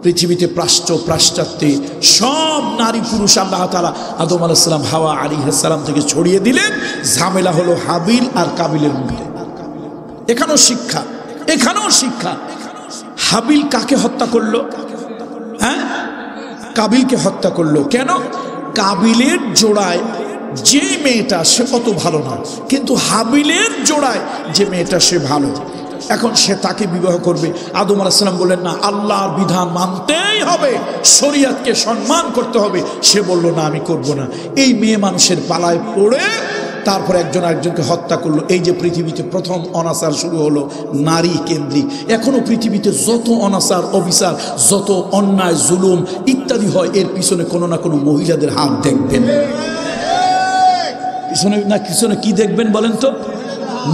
পৃথিবীতে প্রাচ্য পাশ্চাত্যে সব নারী পুরুষ আল্লাহ তাআলা আদম আলাইহিস সালাম হাওয়া আলাইহিস সালাম থেকে ছড়িয়ে দিলেন। ঝামেলা হলো হাবিল আর কাবিলের মধ্যে। এখানেও শিক্ষা। হাবিল কাকে হত্যা করলো? কাবিলকে হত্যা করলো। কেন? কাবিলের জোড়ায় যে মেয়েটা সে অত ভালো না, কিন্তু হাবিলের জোড়ায় যে মেয়েটা সে ভালো। এখন সে তাকে বিবাহ করবে। আদম আলাইহিস সালাম বললেন না, আল্লাহর বিধান মানতেই হবে, শরীয়তকে সম্মান করতে হবে। সে বলল না, আমি করব না। এই মেয়ে মানুষের পালায় পড়ে তারপর একজন আরেকজনকে হত্যা করলো। এই যে পৃথিবীতে প্রথম অনাচার শুরু হলো নারী কেন্দ্রিক। এখনো পৃথিবীতে যত অনাচার, অবিচার, যত অন্যায়, জুলুম ইত্যাদি হয়, এর পিছনে কোনো না কোনো মহিলাদের হাত দেখবেন। পিছনে কি দেখবেন বলেন তো?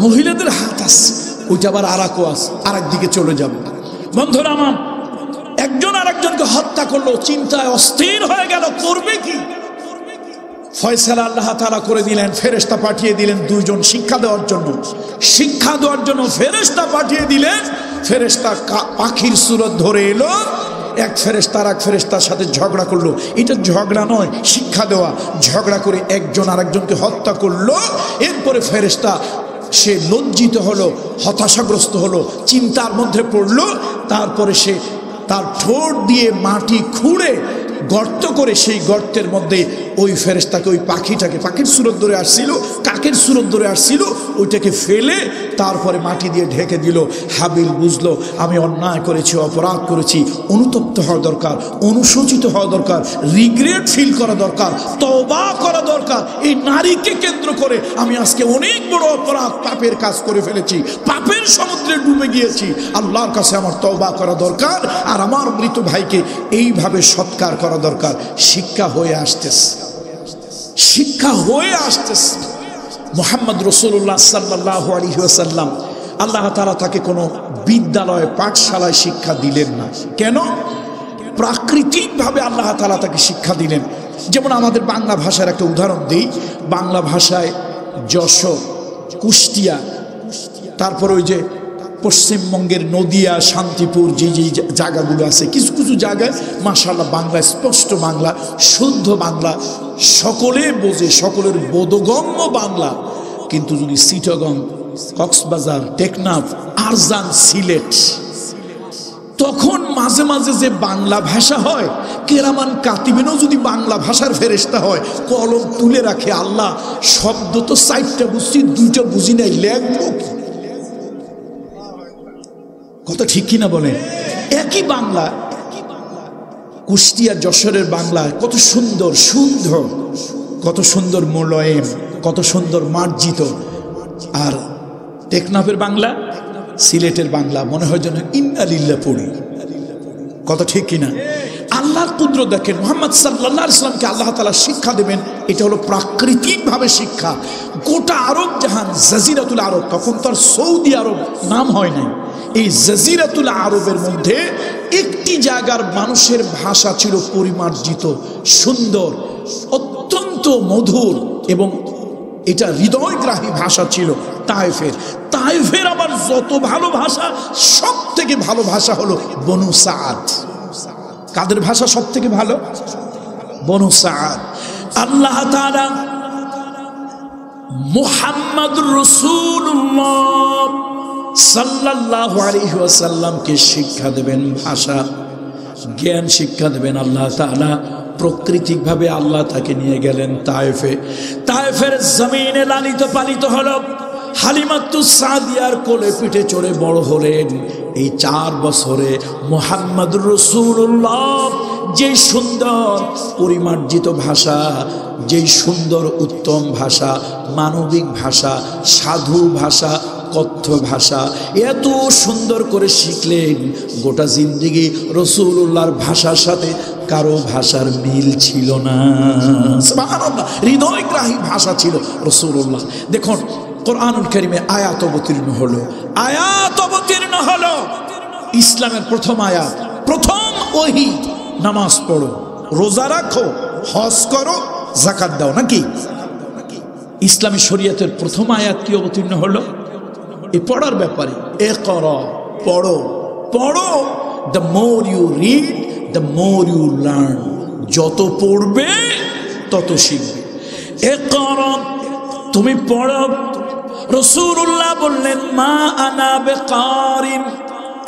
মহিলাদের হাত আছে। ওইটা আবার আরেক দিকে চলে যাবে। বন্ধুরা আমার, একজন আরেকজনকে হত্যা করলো, চিন্তায় অস্থির হয়ে গেল, করবে কি? ফয়সালা আল্লাহ তাআলা করে দিলেন, ফেরেশতা পাঠিয়ে দিলেন দুইজন শিক্ষা দেওয়ার জন্য ফেরেশতা পাঠিয়ে দিলেন। ফেরেশতা পাখির সুরত ধরে এলো। এক ফেরেশতা আর এক ফেরেশতার সাথে ঝগড়া করলো। এটা ঝগড়া নয়, শিক্ষা দেওয়া। ঝগড়া করে একজন আরেকজনকে হত্যা করলো। এরপরে ফেরেশতা সে লজ্জিত হলো, হতাশাগ্রস্ত হলো, চিন্তার মধ্যে পড়লো। তারপরে সে তার ঠোঁট দিয়ে মাটি খুঁড়ে গর্ত করে সেই গর্তের মধ্যে ওই ফেরেশতাকে, ওই পাখিটাকে, পাখির সুরত ধরে আসছিল, কাকের সুরত ধরে আসছিল, ওইটাকে ফেলে তারপরে মাটি দিয়ে ঢেকে দিল। হাবিল বুঝলো আমি অন্যায় করেছি, অপরাধ করেছি, অনুতপ্ত হওয়া দরকার, অনুশোচিত হওয়া দরকার, রিগ্রেট ফিল করা দরকার, তওবা করা দরকার। এই নারীকে কেন্দ্র করে আমি আজকে অনেক বড় অপরাধ, পাপের কাজ করে ফেলেছি, পাপের সমুদ্রে ডুবে গিয়েছি। আল্লাহর কাছে আমার তওবা করা দরকার, আর আমার মৃত ভাইকে এইভাবে সৎকার করা দরকার। শিক্ষা হয়ে আসতেছে। মুহাম্মদ রাসূলুল্লাহ সাল্লাল্লাহু আলাইহি ওয়াসাল্লাম, আল্লাহ তাআলা তাকে কোনো বিদ্যালয়, পাঠশালায় শিক্ষা দিলেন না। কেন? প্রাকৃতিকভাবে আল্লাহ তাআলা তাকে শিক্ষা দিলেন। যেমন আমাদের বাংলা ভাষার একটা উদাহরণ দিই। বাংলা ভাষায় যশোর, কুষ্টিয়া, তারপর ওই যে পশ্চিমবঙ্গের নদিয়া, শান্তিপুর, যে জায়গাগুলো আছে, কিছু কিছু জায়গায় মাশাআল্লাহ বাংলা স্পষ্ট বাংলা, শুদ্ধ বাংলা, সকলে বোঝে, সকলের বোধগম্য বাংলা। কিন্তু যদি চিটাগং, কক্সবাজার, টেকনাফ, আরজান, সিলেট, তখন মাঝে মাঝে যে বাংলা ভাষা হয়, কেরামান কাতিবিনও যদি বাংলা ভাষার ফেরেশতা হয়, কলম তুলে রাখে, আল্লাহ শব্দ তো 4টা বুঝছি, 2টা বুঝি নাই, লেখবো কত, ঠিক কিনা বলেন? একই বাংলা, কুষ্টিয়া যশোরের বাংলা কত সুন্দর, কত সুন্দর মোলায়েম, কত সুন্দর মার্জিত। আর টেকনাফের বাংলা, সিলেটের বাংলা মনে হয় যেন ইন্না লিল্লাহ পড়ি। কত ঠিক কিনা? আল্লাহর কুদরত দেখেন। মুহাম্মদ সাল্লাল্লাহু আলাইহি ওয়াসাল্লামকে আল্লাহ তাআলা শিক্ষা দেবেন, এটা হলো প্রাকৃতিকভাবে শিক্ষা। গোটা আরব জাহান, জাজিরাতুল আরব, তখন তার সৌদি আরব নাম হয় নাই, এই জাজিরাতুল আরবের মধ্যে একটি জায়গার মানুষের ভাষা ছিল পরিমার্জিত, সুন্দর, অত্যন্ত মধুর, এবং এটা হৃদয়গ্রাহী ভাষা ছিল তায়েফের আবার যত ভালো ভাষা, সব থেকে ভালো ভাষা হলো বনু সাদ। কাদের ভাষা সব থেকে ভালো? বনু সাদ। আল্লাহ তাআলা মুহাম্মদুর রাসূলুল্লাহ সাল্লাল্লাহু আলাইহি ওয়াসাল্লামকে শিক্ষা দেবেন, ভাষা জ্ঞান শিক্ষা দেবেন। আল্লাহ তাআলা প্রাকৃতিকভাবে আল্লাহ তাকে নিয়ে গেলেন তায়েফের জমিনে, লালিত পালিত হলো। হালিমাতুস সাদিয়ার কোলে পিঠে চড়ে বড় হলেন। এই 4 বছরে মুহাম্মদুর রাসূলুল্লাহ যে সুন্দর পরিমার্জিত ভাষা, যেই সুন্দর উত্তম ভাষা, মানবিক ভাষা, সাধু ভাষা, কথ্য ভাষা এত সুন্দর করে শিখলেন, গোটা জিন্দেগি রাসূলুল্লাহর ভাষার সাথে কারো ভাষার মিল ছিল না। সুবহানাল্লাহ, হৃদয়গ্রাহী ভাষা ছিল রাসূলুল্লাহ। দেখুন কোরআনুল কারীমে আয়াত অবতীর্ণ হলো। ইসলামের প্রথম আয়াত, প্রথম ওহী, নামাজ পড়ো, রোজা রাখো, হজ করো, যাকাত দাও, নাকি? ইসলামী শরীয়তের প্রথম আয়াত কি অবতীর্ণ হলো? এই পড়ার ব্যাপারে। ইকরা, পড়ো। The more you read, the more you learn, যত পড়বে তত শিখবে। ইকরা, তুমি পড়ো। রাসূলুল্লাহ বললেন মা আনা বিকারিন,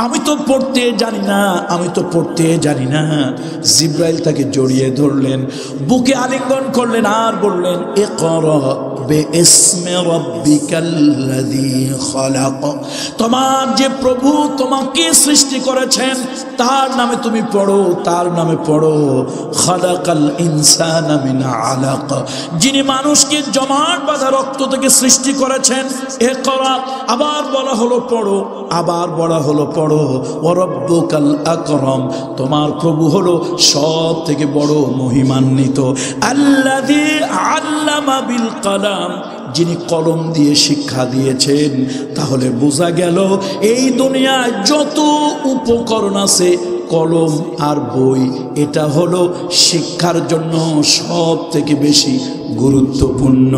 আমি তো পড়তে জানি না, আমি তো পড়তে জানি না। জিবরাইল তাকে জড়িয়ে ধরলেন, বুকে আলিঙ্গন করলেন আর বললেন ইকরা বিইসমি রাব্বিকাল্লাযী খালাক, তোমার যে প্রভু তোমাকে সৃষ্টি করেছেন তার নামে তুমি পড়ো, তার নামে পড়ো। খালাকাল ইনসানা মিন আলাক, যিনি মানুষকে জমাট বাঁধা রক্ত থেকে সৃষ্টি করেছেন। ইকরা, আবার বলা হলো পড়ো, আবার বলা হলো পড়ো। ওয়া রাব্বুকাল আকরাম, তোমার প্রভু হলো সব থেকে বড় মহিমান্বিত। আল্লাযী আল্লামা বিল কলম, যিনি কলম দিয়ে শিক্ষা দিয়েছেন। তাহলে বোঝা গেল এই দুনিয়ায় যত উপকরণ আছে, কলম আর বই, এটা হলো শিক্ষার জন্য সব থেকে বেশি গুরুত্বপূর্ণ।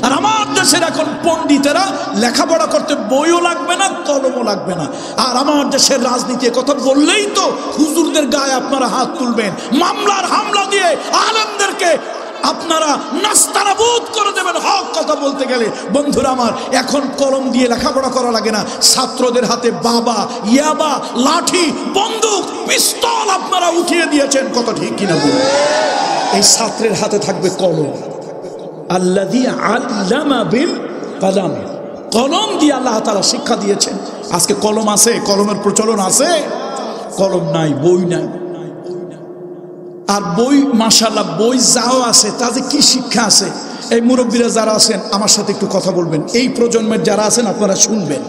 আর আমার দেশের এখন পণ্ডিতেরা লেখাপড়া করতে বইও লাগবে না, কলমও লাগবে না। আর আমার দেশের রাজনীতি কথা বললেই তো হুজুরদের গায়ে আপনারা হাত তুলবেন, মামলার হামলা দিয়ে আলেমদেরকে আপনারা নাস্তানাবুদ করে দেবেন হক কথা বলতে গেলে। বন্ধুরা আমার, এখন কলম দিয়ে লেখাপড়া করা লাগে না, ছাত্রদের হাতে বাবা, ইয়াবা, লাঠি, বন্দুক, পিস্তল আপনারা উঠিয়ে দিয়েছেন, কত ঠিক কিনা বলুন? এই ছাত্রের হাতে থাকবে কলম। আল্লাযী আল্লামা বিল কলম, কলম দিয়ে আল্লাহ তাআলা শিক্ষা দিয়েছেন। আজকে কলম আছে, কলমের প্রচলন আছে? কলম নাই, বই নাই। আর বই, মাশাআল্লাহ, বই যাও আছে তাতে কি শিক্ষা আছে? এই মুরব্বীরা যারা আছেন আমার সাথে একটু কথা বলবেন, এই প্রজন্মের যারা আছেন আপনারা শুনবেন।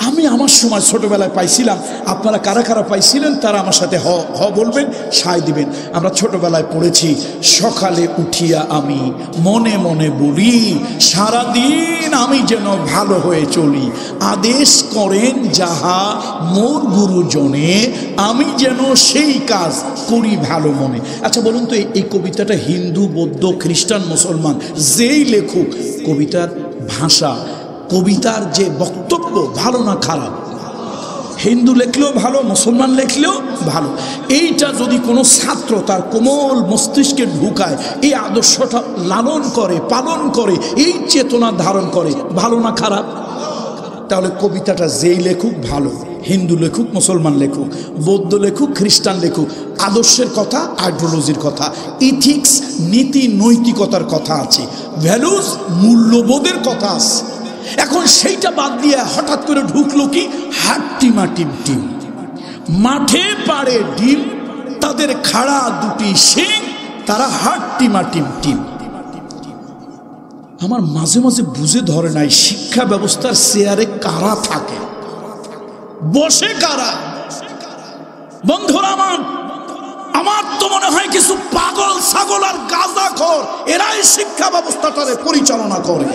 আমি আমার সময় ছোটবেলায় পাইছিলাম, আপনারা কারা কারা পাইছিলেন তারা আমার সাথে হ বলবেন, সায় দিবেন। আমরা ছোটবেলায় পড়েছি, সকালে উঠিয়া আমি মনে মনে বলি সারাদিন আমি যেন ভালো হয়ে চলি, আদেশ করেন যাহা মোর গুরুজনে, আমি যেন সেই কাজ করি ভালো মনে। আচ্ছা বলুন তো, এই কবিতাটা হিন্দু, বৌদ্ধ, খ্রিস্টান, মুসলমান যেই লেখুক, কবিতার ভাষা, কবিতার যে বক্তব্য ভালো না খারাপ? হিন্দু লেখলেও ভালো, মুসলমান লেখলেও ভালো। এইটা যদি কোনো ছাত্র তার কোমল মস্তিষ্কে ঢুকায়, এই আদর্শটা লালন করে, পালন করে, এই চেতনা ধারণ করে, ভালো না খারাপ? তাহলে কবিতাটা যেই লেখুক ভালো, হিন্দু লেখুক, মুসলমান লেখুক, বৌদ্ধ লেখুক, খ্রিস্টান লেখুক, আদর্শের কথা, আইডিওলজির কথা, ইথিক্স, নীতি নৈতিকতার কথা আছে, ভ্যালুজ, মূল্যবোধের কথা আছে। এখন সেইটা বাদ দিয়ে হঠাৎ করে ঢুকলো কি হাট্টিমা টিম টিম, মাঠে পাড়ে ডিম, তাদের খাড়া দুটি শিং, তারা হাট্টিমা টিম টিম। আমার মাঝে মাঝে বুঝে ধরে নাই শিক্ষা ব্যবস্থার চেয়ারে কারা থাকে, বসে কারা? বন্ধুরা আমার, আমার তো মনে হয় কিছু পাগল ছাগল আর গাঁজাখোর, এরাই শিক্ষা ব্যবস্থাটারে পরিচালনা করে।